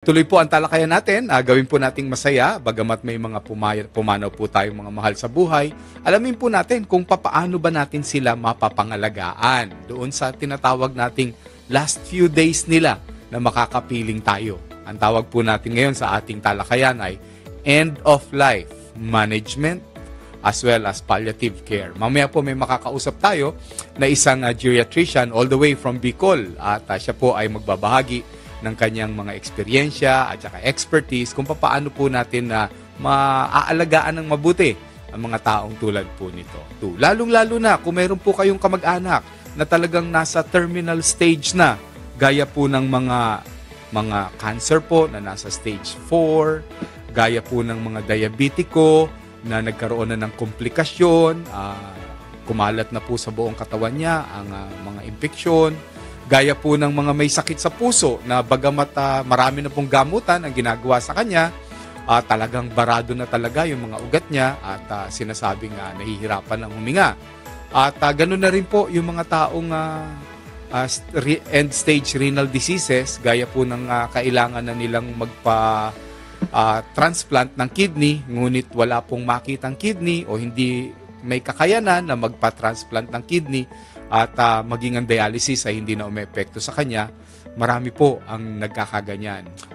Tuloy po ang talakayan natin, gawin po nating masaya, bagamat may mga pumanaw po tayong mga mahal sa buhay, alamin po natin kung papaano ba natin sila mapapangalagaan doon sa tinatawag nating last few days nila na makakapiling tayo. Ang tawag po natin ngayon sa ating talakayan ay end of life management as well as palliative care. Mamaya po may makakausap tayo na isang geriatrician all the way from Bicol at siya po ay magbabahagi ng kanyang mga eksperyensya at saka expertise kung paano po natin na maaalagaan ng mabuti ang mga taong tulad po nito. Lalong-lalo na kung meron po kayong kamag-anak na talagang nasa terminal stage na, gaya po ng mga cancer po na nasa stage 4, gaya po ng mga diabetiko na nagkaroon na ng komplikasyon, kumalat na po sa buong katawan niya ang mga impeksyon, gaya po ng mga may sakit sa puso na bagamat marami na pong gamutan ang ginagawa sa kanya, talagang barado na talaga yung mga ugat niya at sinasabing nahihirapan ng huminga. At ganoon na rin po yung mga taong end-stage renal diseases, gaya po ng kailangan na nilang transplant ng kidney, ngunit wala pong makitang kidney o hindi may kakayanan na magpa-transplant ng kidney at maging ang dialysis ay hindi na umepekto sa kanya. Marami po ang nagkakaganyan.